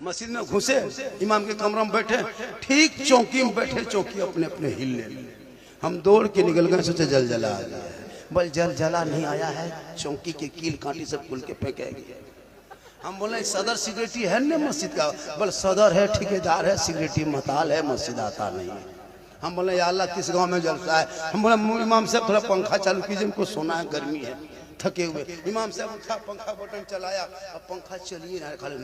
मस्जिद में घुसे, इमाम के कमरा में बैठे, ठीक चौकी में बैठे, चौकी अपने अपने हिलने लगी। हम दौड़ के निकल गए, सोचे जल जला आ गया है। बल जल जला नहीं आया है, चौकी के कील कांटी सब खुल के फेंकेगी। हम बोले सदर सिक्योरिटी है ना मस्जिद का? बोले सदर है, ठेकेदार है, सिक्योरिटी मताल है, मस्जिद आता नहीं है। हम बोले या अल्लाह किस गांव में जलसा है? हम बोले इमाम साहब थोड़ा पंखा चालू कीजिए, हमको सोना है, गर्मी है, थके हुए। इमाम साहब उठा, पंखा बटन चलाया, अब पंखा चलिए ना, खाली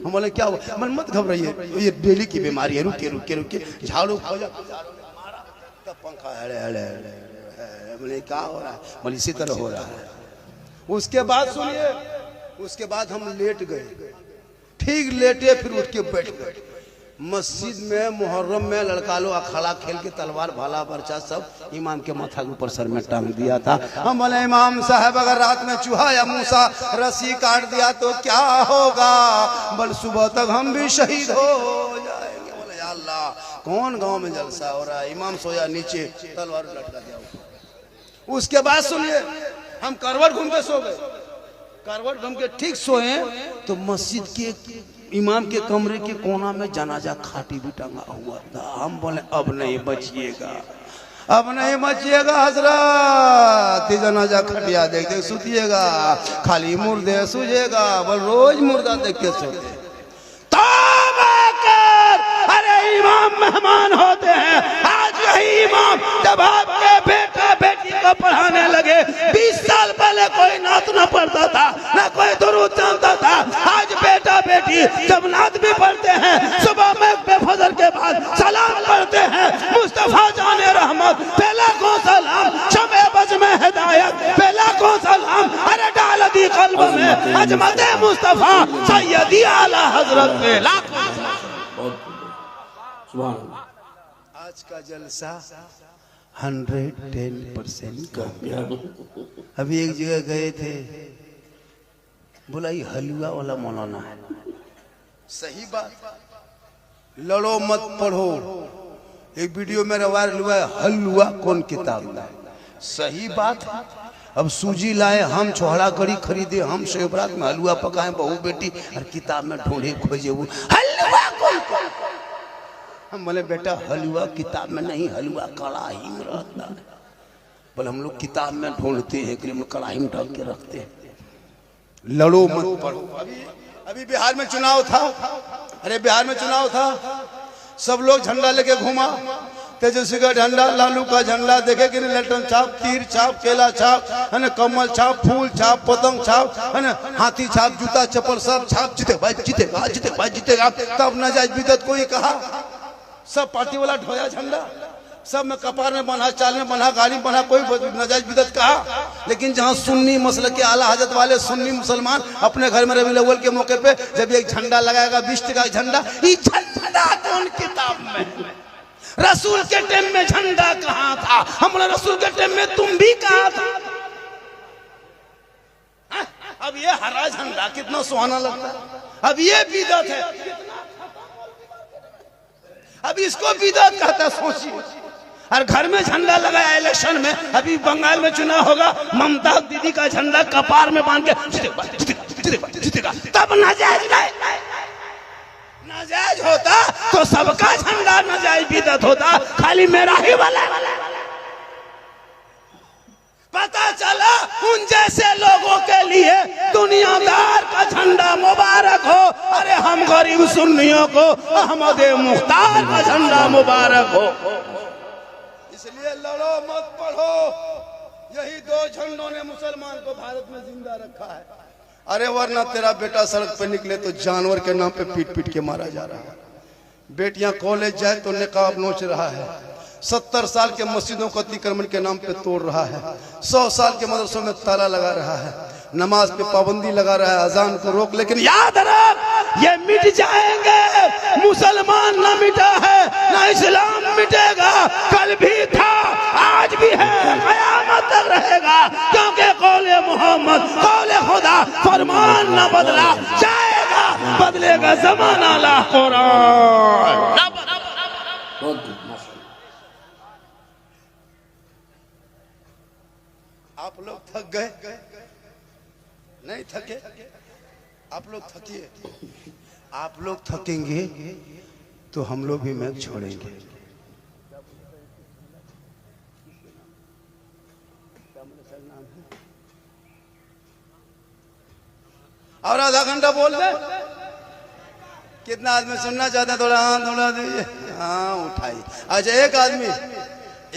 हम बोले क्या हुआ? मन मत घबराइए, ये डेली की बीमारी है, रुके रुके रुके, झाड़ू खोजा, तब पंखा हड़े हड़े हड़े। बोले क्या हो रहा है? बोले इसी तरह हो रहा है। उसके बाद सुनिए, उसके बाद हम लेट गए, ठीक लेटे, फिर उठ के बैठ गए। मस्जिद में मुहर्रम में लड़का लोग अखाड़ा खेल के तलवार भाला बर्चा सब इमाम के माथा के ऊपर सर में टांग दिया था। हम बोले इमाम साहब अगर रात में चूहा या मूसा रस्सी काट दिया तो क्या होगा? बल सुबह तक हम भी शहीद हो जाएंगे। बोले या अल्लाह कौन गांव में जलसा हो रहा है? इमाम सोया नीचे, तलवार लटका दिया। उसके बाद सुनिए, हम करवट घूम के सो गए। करवट घूम के ठीक सोए तो मस्जिद के इमाम के कमरे के कोना में जनाजा खाटी भी टंगा हुआ था। हम बोले अब नहीं बचिएगा, अब नहीं बचिएगा हजरत, जनाजा खटिया देख देख सुतिएगा, खाली मुर्दे सूझेगा। बोल रोज मुर्दा देख के सोते। अरे इमाम मेहमान होते हैं। आज वही इमाम जब आपके बेटा बेटी को पढ़ाने लगे, 20 साल पहले कोई नात न पढ़ता था, न कोई दुरूद जानता था। आज बेटा बेटी जब नात भी पढ़ते हैं, सुबह में बेफजर के बाद सलाम पढ़ते हैं, मुस्तफा जाने रहमत पहला को सलाम, शमे बज में हिदायत पहला को सलाम। अरे डाल दी कल्ब में अजमत मुस्तफा सैयदी आला हजरत पे लाखों। आज का जलसा 110% कामयाब। अभी एक जगह गए थे, बोला ये हलवा वाला मौलाना है। सही बात, लड़ो मत पढ़ो। एक वीडियो में वायरल हुआ है, हलवा कौन किताब लाए? सही बात है। अब सूजी लाए, हम छोहड़ा कड़ी खरीदे, हम शिवरात में हलवा पकाए, बहू बेटी, और किताब में ढूंढे खोजे वो हलवा कौन? हम बोले बेटा हलवा किताब में नहीं, हलवा कढ़ाई में रहता है। बोले हम लोग किताब में ढूंढते हैं, कढ़ाई में डाल के रखते हैं। लड़ो मत पढ़ो। अभी बिहार में चुनाव था। अरे बिहार में चुनाव था, सब लोग झंडा लेके घूमा, तेजस्वी का झंडा, लालू का झंडा, देखे कि ललटन छाप, तीर छाप, केला छाप, है ना, कमल छाप, फूल छाप, पतंग छाप, है ना, हाथी छाप, जूता चप्पल सब छाप। जीतेगा जीतेगा जीतेगा जीतेगा। तब नाजायज बिदअत कोई कहा, सब पार्टी वाला ढोया झंडा, सब में कपार में बना, चाल में बना, गाड़ी में बना, कोई नाजायज बिदअत कहा। लेकिन जहां सुन्नी मसले के आला हजरत वाले सुन्नी मुसलमान अपने घर में रबीउल अव्वल के मौके पे जब एक झंडा लगाएगा, 20 टका झंडा, ये झंडा कौन किताब में? रसूल के टाइम में झंडा कहाँ था? हम बोले रसूल के टाइम में तुम भी कहाँ था? अब ये हरा झंडा कितना सुहाना लगता है। अब ये बिदअत है, अब इसको बिदअत कहता। सोचिए, और घर में झंडा लगाया इलेक्शन में। अभी बंगाल में चुनाव होगा, ममता दीदी का झंडा कपार में बांध के जीतेगा, तब नाजायज नहीं। नाजायज होता तो सबका झंडा नाजायज बिदअत होता, खाली मेरा ही वाला। पता चला उन जैसे लोगों के लिए दुनियादार का झंडा मुबारक हो। अरे हम गरीब सुन्नियों को अहमद मुख्तार का झंडा मुबारक हो। इसलिए लड़ो मत पढ़ो। यही दो झंडों ने मुसलमान को भारत में जिंदा रखा है। अरे वरना तेरा बेटा सड़क पे निकले तो जानवर के नाम पे पीट पीट के मारा जा रहा है। बेटियां कॉलेज जाए तो निकाब नोच रहा है। 70 साल के मस्जिदों को अतिक्रमण के नाम पे तोड़ रहा है। 100 साल के मदरसों में ताला लगा रहा है। नमाज पे पाबंदी लगा रहा है, अजान को रोक। लेकिन याद रख, ये मिट जाएंगे। मुसलमान न मिटा है, न इस्लाम मिटेगा। कल भी था, आज भी है, कयामत तक रहेगा। क्योंकि कौले मोहम्मद, कौले खुदा, फरमान न बदला जाएगा, बदलेगा जमाना ला कुरान। आप लोग थक गए? नहीं थके? आप आप लोग थकिए, आप लोग थकेंगे तो हम लोग भी मैच छोड़ेंगे। और आधा घंटा बोल दे। कितना आदमी सुनना चाहते हैं? थोड़ा हाथ थोड़ा दीजिए, हाँ उठाइए। अच्छा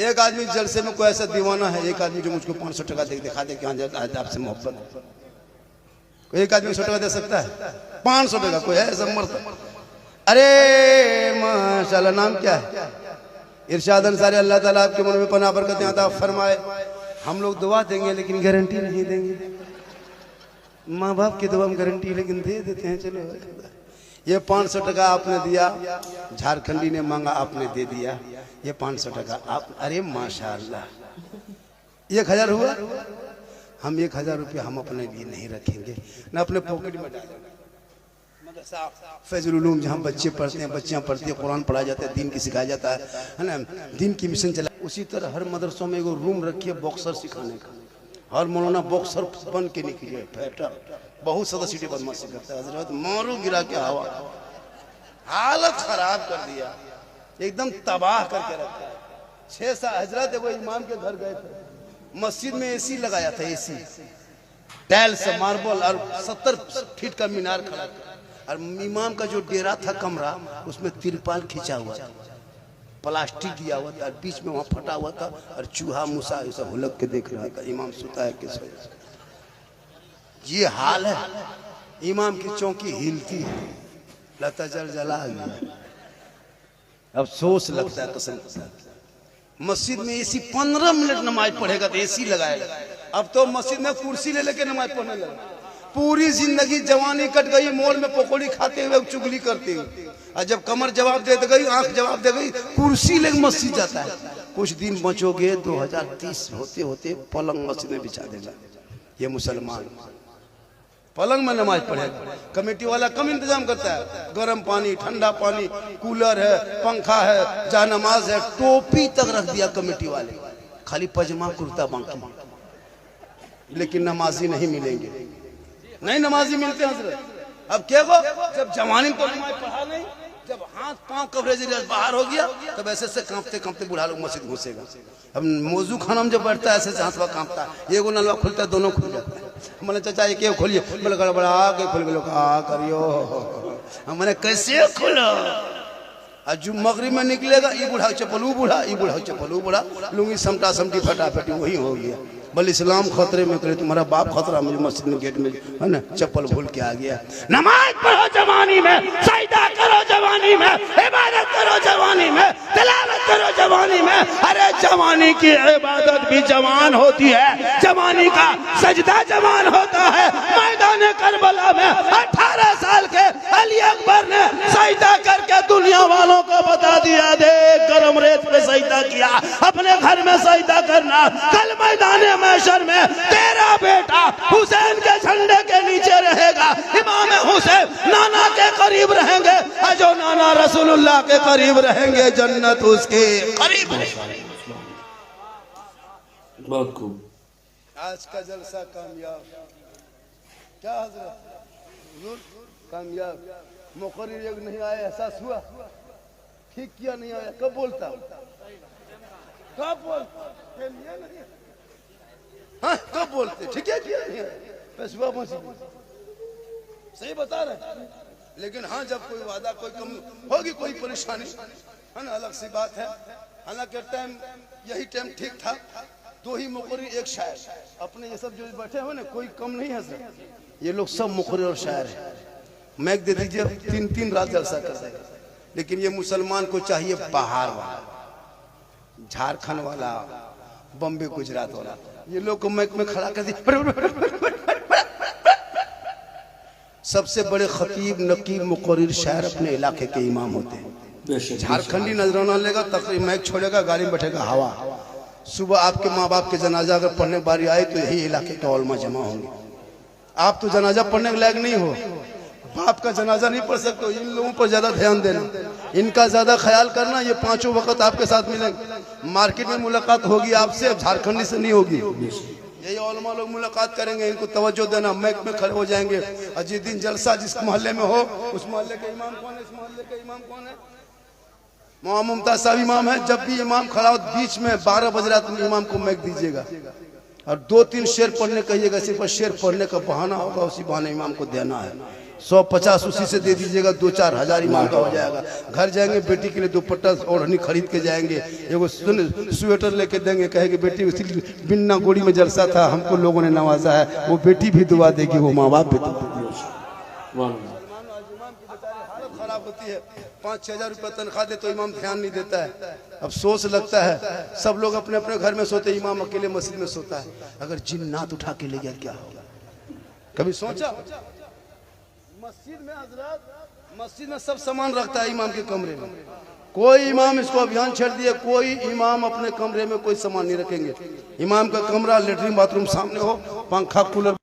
एक आदमी जलसे में कोई ऐसा दीवाना है, एक आदमी जो मुझको 500 टका दिखा दे कि हाँ आपसे मोहब्बत। कोई एक आदमी 100 टका दे सकता है? 500 टका कोई है ऐसा मर्द? अरे माशाल्लाह, नाम क्या है? इरशाद अंसारी, अल्लाह ताला आपके मन में पनाह बरकतें अता फरमाए। हम लोग दुआ देंगे लेकिन गारंटी नहीं देंगे। माँ बाप की दुआ में गारंटी लेकिन दे देते हैं। चलो ये 500 टका आपने दिया, झारखंडी ने मांगा आपने दे दिया, ये 500 टका आप। अरे माशाल्लाह, 1000 हुआ। हम 1000 रुपये हम अपने लिए नहीं रखेंगे, ना अपने पॉकेट में डालेंगे। मदरसा फैजुल उलूम जहाँ बच्चे पढ़ते हैं, बच्चियाँ पढ़ती हैं, कुरान पढ़ाया जाता है, दीन की सिखाया जाता है ना, दीन की मिशन चला। उसी तरह हर मदरसों में एगो रूम रखिए बॉक्सर सिखाने का। हर मौलाना बॉक्सर बन के निकले फैक्टर। बहुत ज्यादा सीटी बदमाशी करता है हजरत, मारू गिरा के हवा, हालत खराब कर दिया, एकदम तबाह करके रखा है। 6 हजरत एगो इमाम के घर गए थे, मस्जिद में एसी लगाया था, एसी टाइल से मार्बल और 70 फीट का मीनार खड़ा, और इमाम का जो डेरा था कमरा उसमें तिरपाल खींचा हुआ था, प्लास्टिक दिया हुआ था, बीच में वहां फटा हुआ था, और चूहा मूसा ऐसा हुलक के देख रहा था इमाम सुता है किस वजह से। ये हाल है, इमाम की चौकी हिलती है, लता जला गया। अफसोस लगता है कसम। मस्जिद में एसी 15 मिनट नमाज पढ़ेगा तो एसी लगाएगा। अब तो मस्जिद में कुर्सी ले लेके नमाज पढ़ने लगा। पूरी जिंदगी जवानी कट गई मॉल में पकौड़ी खाते हुए, चुगली करते हुए, और जब कमर जवाब दे गई, आंख जवाब दे गई, कुर्सी लेके मस्जिद जाता है। कुछ दिन बचोगे 2030 होते होते पलंग मस्जिद में बिछा देगा। ये मुसलमान पलंग में नमाज पढ़ेगा। कमेटी वाला कम इंतजाम करता है, गर्म पानी, ठंडा पानी, कूलर है, पंखा है, जानमाज है, टोपी तक रख दिया कमेटी वाले, खाली पजमा कुर्ता बाकी। लेकिन नमाजी नहीं मिलेंगे, नहीं नमाजी मिलते हजरत। अब क्या हो, जब जवानी को नमाज पढ़ा नहीं, जब हाथ पांव कवरेज बाहर हो गया, तब ऐसे से कांपते कांपते बूढ़ा लोग मस्जिद घुसेगा। अब मौजू खाना में जब बैठता है ऐसे से हाथ कांपता है, एगो नलवा खुलता है, दोनों खुल जाता है। मैंने चाचा ये क्यों खोलिए? बोले गड़बड़ा के खुल गए। कहा करियो, मैंने कैसे खोलो? और जो मगरिब में निकलेगा, ये बूढ़ा चप्पल बूढ़ा, ये बूढ़ा चप्पल बूढ़ा, लुंगी समटा समटी फटाफटी वही हो गया। बल इस्लाम खतरे में करे, तुम्हारा बाप खतरा में, मस्जिद में गेट में है ना चप्पल भूल के आ गया। नमाज पढ़ो जवानी में, सजदा करो जवानी में, इबादत करो जवानी में, तिलावत करो जवानी में। अरे जवानी की इबादत भी जवान होती है, जवानी का सजदा जवान होता है। मैदान करबला में 18 साल के अली अकबर ने सजदा करके दुनिया वालों को बता दिया, देख गरम रेत पे सजदा किया, अपने घर में सजदा करना। कल मैदान महशर में तेरा बेटा हुसैन के झंडे के नीचे रहेगा, इमाम हुसैन नाना के करीब रहेंगे, और जो नाना रसूलुल्लाह के करीब रहेंगे जन्नत उसके करीब है। बहुत खूब। आज का जलसा कामयाब, क्या हजरत कामयाब। मुकर्रिर एक नहीं आया, एहसास हुआ ठीक किया, नहीं आया कब बोलता, कब बोलता, हाँ कब बोलते ठीक है किया नहीं है, सही बता रहे। लेकिन हाँ जब कोई वादा, कोई कम होगी, कोई परेशानी है ना, अलग सी बात है। हालांकि टाइम यही टाइम ठीक था। 2 ही मुकर्रिर एक शायर, अपने ये सब जो बैठे हुए ना कोई कम नहीं है सर, ये लोग सब मुकर्रिर और शायर है। मैक दे दीजिए 3-3 रात जलसा कर देगा। लेकिन ये मुसलमान को चाहिए बाहर वाला, झारखंड वाला, बम्बे गुजरात वाला। ये लोग को मैक में खड़ा कर दिया। सबसे बड़े खतीब, नकीब, मुकर्रिर, शायर अपने इलाके के इमाम होते हैं। झारखंडी नजराना लेगा, तकरीब मैक छोड़ेगा, गाड़ी में बैठेगा, हवा। सुबह आपके माँ बाप के जनाजा अगर पढ़ने बारी आए तो यही इलाके के उलमा जमा होंगे। आप तो जनाजा पढ़ने के लायक नहीं हो, बाप का जनाजा नहीं पढ़ सकते। इन लोगों पर ज्यादा ध्यान देना, इनका ज्यादा ख्याल करना। ये 5 वक्त आपके साथ मिलेंगे, मार्केट में मुलाकात होगी आपसे, अब झारखंडी से नहीं होगी। यही उलमा लोग मुलाकात करेंगे, इनको तवज्जो देना, मैक में खड़े हो जाएंगे। और जिस दिन जलसा जिस मोहल्ले में हो, उस मोहल्ले के इमाम कौन है, इस मोहल्ले के इमाम कौन है? मुमताज साहब इमाम है। जब भी इमाम खड़ा हो बीच में 12 बज रहा तुम इमाम को मैक दीजिएगा और 2-3 शेर पढ़ने कहिएगा, सिर्फ शेर पढ़ने का बहाना होगा, उसी बहाने इमाम को देना है। 150 उसी से दे दीजिएगा, 2-4 हजार इमाम का हो जाएगा। घर जाएंगे बेटी के लिए दुपट्टा ओढ़नी खरीद के जाएंगे, एगो स्वेटर लेके देंगे, कहेंगे बेटी उसी बिन्ना गोड़ी में जलसा था, हमको लोगों ने नवाजा है, वो बेटी भी दुआ देगी, वो माँ बाप भी दुआ देगी। खराब होती है, 5-6 हजार रुपया तनख्वाह दे तो इमाम ध्यान नहीं देता है। अब सोच लगता है सब लोग अपने अपने घर में सोते, इमाम अकेले मस्जिद में सोता है। अगर जिन्नात उठा के ले गया क्या होगा? कभी सोचा? मस्जिद में हजरत, मस्जिद में सब सामान रखता है इमाम के कमरे में। कोई इमाम इसको अभियान छेड़ दिए, कोई इमाम अपने कमरे में कोई सामान नहीं रखेंगे। इमाम का कमरा लेटरिन बाथरूम सामने हो, पंखा कूलर